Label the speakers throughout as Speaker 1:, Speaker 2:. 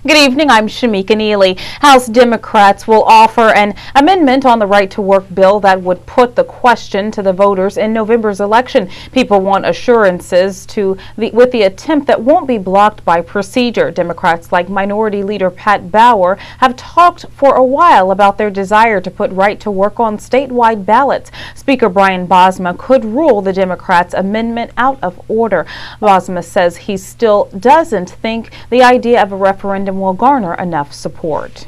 Speaker 1: Good evening, I'm Shameka Neely. House Democrats will offer an amendment on the right-to-work bill that would put the question to the voters in November's election. People want assurances with the attempt that won't be blocked by procedure. Democrats like Minority Leader Pat Bauer have talked for a while about their desire to put right-to-work on statewide ballots. Speaker Brian Bosma could rule the Democrats' amendment out of order. Bosma says he still doesn't think the idea of a referendum will garner enough support.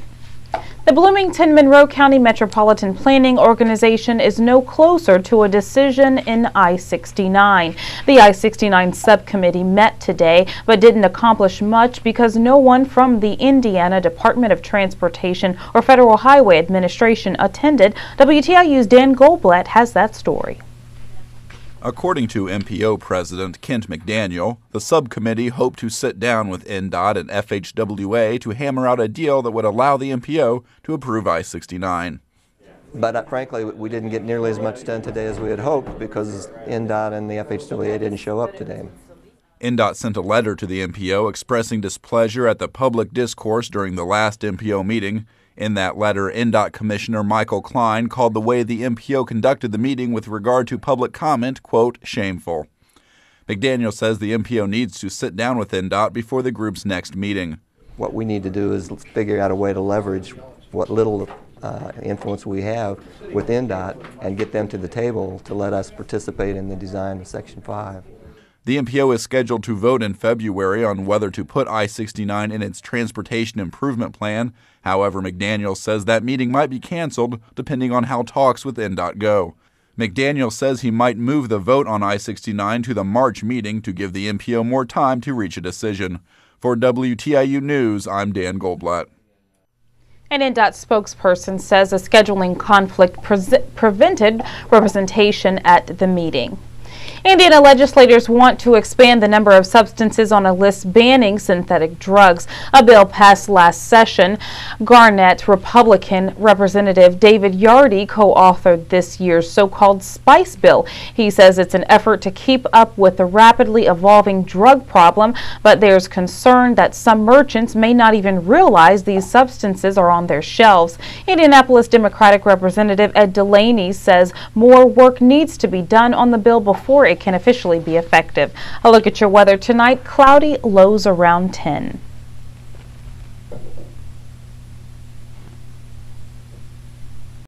Speaker 1: The Bloomington-Monroe County Metropolitan Planning Organization is no closer to a decision in I-69. The I-69 subcommittee met today but didn't accomplish much because no one from the Indiana Department of Transportation or Federal Highway Administration attended. WTIU's Dan Goldblatt has that story.
Speaker 2: According to MPO President Kent McDaniel, the subcommittee hoped to sit down with NDOT and FHWA to hammer out a deal that would allow the MPO to approve I-69.
Speaker 3: But frankly, we didn't get nearly as much done today as we had hoped because NDOT and the FHWA didn't show up today.
Speaker 2: NDOT sent a letter to the MPO expressing displeasure at the public discourse during the last MPO meeting. In that letter, NDOT Commissioner Michael Klein called the way the MPO conducted the meeting with regard to public comment, quote, shameful. McDaniel says the MPO needs to sit down with NDOT before the group's next meeting.
Speaker 3: What we need to do is figure out a way to leverage what little influence we have with NDOT and get them to the table to let us participate in the design of Section 5.
Speaker 2: The MPO is scheduled to vote in February on whether to put I-69 in its transportation improvement plan. However, McDaniel says that meeting might be canceled depending on how talks with NDOT go. McDaniel says he might move the vote on I-69 to the March meeting to give the MPO more time to reach a decision. For WTIU News, I'm Dan Goldblatt.
Speaker 1: An NDOT spokesperson says a scheduling conflict prevented representation at the meeting. Indiana legislators want to expand the number of substances on a list banning synthetic drugs. A bill passed last session. Garnett Republican Representative David Yardy co-authored this year's so-called Spice Bill. He says it's an effort to keep up with the rapidly evolving drug problem, but there's concern that some merchants may not even realize these substances are on their shelves. Indianapolis Democratic Representative Ed Delaney says more work needs to be done on the bill before it can officially be effective. A look at your weather tonight: cloudy, lows around 10.